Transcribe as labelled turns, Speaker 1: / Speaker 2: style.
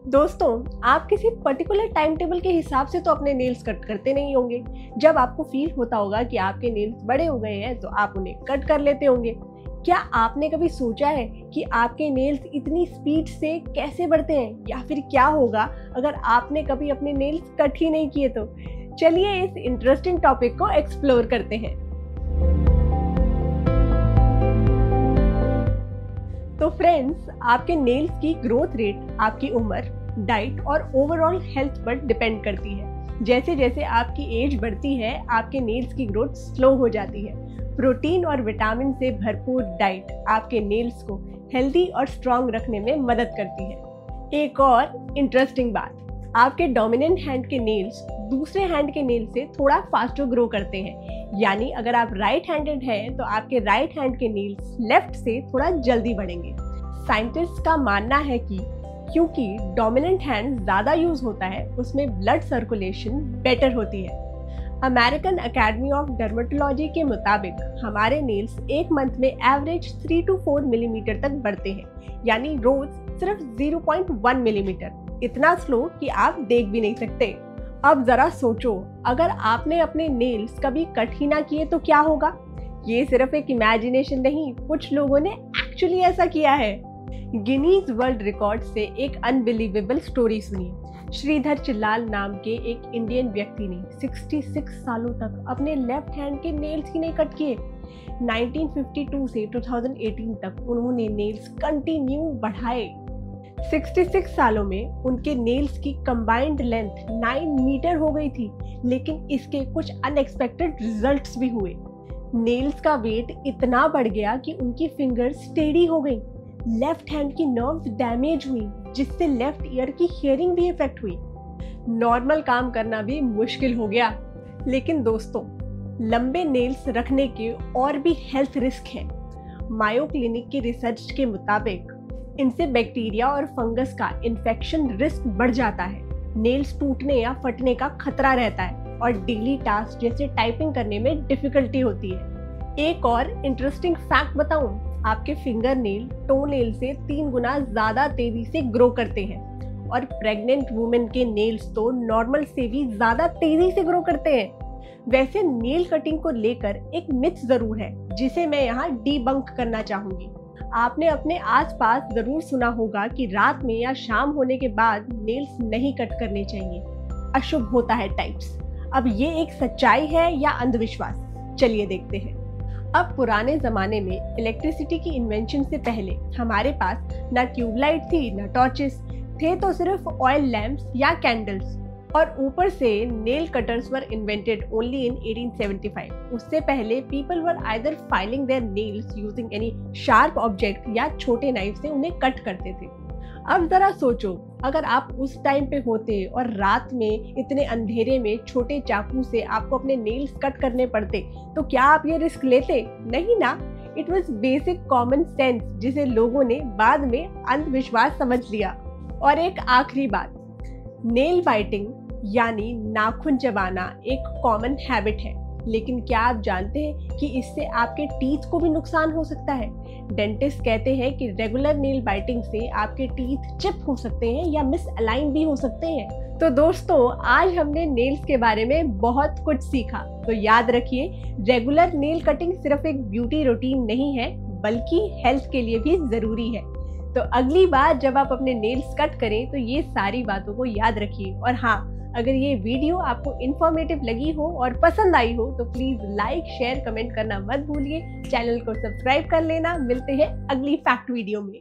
Speaker 1: दोस्तों, आप किसी पर्टिकुलर टाइम टेबल के हिसाब से तो अपने नेल्स कट करते नहीं होंगे। जब आपको फील होता होगा कि आपके नेल्स बड़े हो गए हैं तो आप उन्हें कट कर लेते होंगे। क्या आपने कभी सोचा है कि आपके नेल्स इतनी स्पीड से कैसे बढ़ते हैं, या फिर क्या होगा अगर आपने कभी अपने नेल्स कट ही नहीं किए तो? चलिए इस इंटरेस्टिंग टॉपिक को एक्सप्लोर करते हैं। तो फ्रेंड्स, आपके नेल्स की ग्रोथ रेट आपकी उम्र, डाइट और ओवरऑल हेल्थ पर डिपेंड करती है। जैसे जैसे आपकी एज बढ़ती है, आपके नेल्स की ग्रोथ स्लो हो जाती है। प्रोटीन और विटामिन से भरपूर डाइट आपके नेल्स को हेल्दी और स्ट्रॉन्ग रखने में मदद करती है। एक और इंटरेस्टिंग बात, आपके डोमिनेंट हैंड के नेल्स दूसरे हैंड के नेल से थोड़ा फास्टर ग्रो करते हैं। यानी अगर आप राइट हैंडेड हैं तो आपके राइट हैंड के नेल्स लेफ्ट से थोड़ा जल्दी बढ़ेंगे। साइंटिस्ट का मानना है कि क्योंकि डोमिनेंट हैंड ज़्यादा यूज होता है, उसमें ब्लड सर्कुलेशन बेटर होती है। अमेरिकन एकेडमी ऑफ डर्मेटोलॉजी के मुताबिक हमारे नेल्स एक मंथ में एवरेज 3 to 4 मिलीमीटर तक बढ़ते हैं, यानी रोज सिर्फ 0.1 मिलीमीटर। इतना स्लो कि आप देख भी नहीं सकते। अब जरा सोचो, अगर आपने अपने नेल्स कभी कट ही ना किए तो क्या होगा? ये सिर्फ एक इमेजिनेशन नहीं, कुछ लोगों ने एक्चुअली ऐसा किया है। गिनीज वर्ल्ड रिकॉर्ड से एक अनबिलीवेबल स्टोरी सुनिए। श्रीधर चिल्लाल नाम के एक इंडियन व्यक्ति ने 66 सालों तक अपने लेफ्ट हैंड के नेल्स ही नहीं कट किए। 1952 से 2018 तक उन्होंने नेल्स कंटिन्यू बढ़ाए। 66 सालों में उनके नेल्स की कंबाइंड लेंथ 9 मीटर हो गई थी, लेकिन इसके कुछ अनएक्सपेक्टेड रिजल्ट्स भी हुए। नेल्स का वेट इतना बढ़ गया कि उनकी फिंगर्स टेढ़ी हो गई। लेफ्ट हैंड की नर्व्स डैमेज हुई, जिससे लेफ्ट ईयर की हियरिंग भी इफेक्ट हुई। नॉर्मल काम करना भी मुश्किल हो गया। लेकिन दोस्तों, लंबे नेल्स रखने के और भी हेल्थ रिस्क हैं। मायो क्लिनिक की रिसर्च के मुताबिक इनसे बैक्टीरिया और फंगस का इन्फेक्शन रिस्क बढ़ जाता है। नेल्स टूटने या फटने का खतरा रहता है और डेली टास्क जैसे टाइपिंग करने में डिफिकल्टी होती है। एक और इंटरेस्टिंग फैक्ट बताऊं, आपके फिंगर नेल टो नेल से 3 गुना ज्यादा तेजी से ग्रो करते हैं और प्रेग्नेंट वुमेन के नेल्स तो नॉर्मल से भी ज्यादा तेजी से ग्रो करते हैं। वैसे नेल कटिंग को लेकर एक मिथ जरूर है, जिसे मैं यहाँ डीबंक करने चाहूंगी। आपने अपने आसपास जरूर सुना होगा कि रात में या शाम होने के बाद नेल्स नहीं कट करने चाहिए, अशुभ होता है टाइप्स। अब ये एक सच्चाई है या अंधविश्वास? चलिए देखते हैं। अब पुराने जमाने में इलेक्ट्रिसिटी की इन्वेंशन से पहले हमारे पास ना ट्यूबलाइट थी, ना टॉर्चेस थे, तो सिर्फ ऑयल लैंप्स या कैंडल्स। और ऊपर से nail cutters were invented only in 1875। उससे पहले people were either filing their nails using any sharp object या छोटे नाइफ से उन्हें कट करते थे। अब जरा सोचो, अगर आप उस टाइम पे होते और रात में इतने अंधेरे में छोटे चाकू से आपको अपने नेल्स कट करने पड़ते, तो क्या आप ये रिस्क लेते? नहीं ना। It was basic common sense, जिसे लोगों ने बाद में अंधविश्वास समझ लिया। और एक आखिरी बात, नेल बाइटिंग यानी नाखून चबाना एक कॉमन हैबिट है, लेकिन क्या आप जानते हैं कि इससे आपके टीथ को भी नुकसान हो सकता है? डेंटिस्ट कहते हैं कि रेगुलर नेल बाइटिंग से आपके टीथ चिप हो सकते हैं या मिस अलाइन भी हो सकते हैं। तो दोस्तों, आज हमने नेल्स के बारे में बहुत कुछ सीखा। तो याद रखिए, रेगुलर नेल कटिंग सिर्फ एक ब्यूटी रूटीन नहीं है, बल्कि हेल्थ के लिए भी जरूरी है। तो अगली बार जब आप अपने नेल्स कट करें तो ये सारी बातों को याद रखिए। और हाँ, अगर ये वीडियो आपको इन्फॉर्मेटिव लगी हो और पसंद आई हो तो प्लीज लाइक, शेयर, कमेंट करना मत भूलिए। चैनल को सब्सक्राइब कर लेना। मिलते हैं अगली फैक्ट वीडियो में।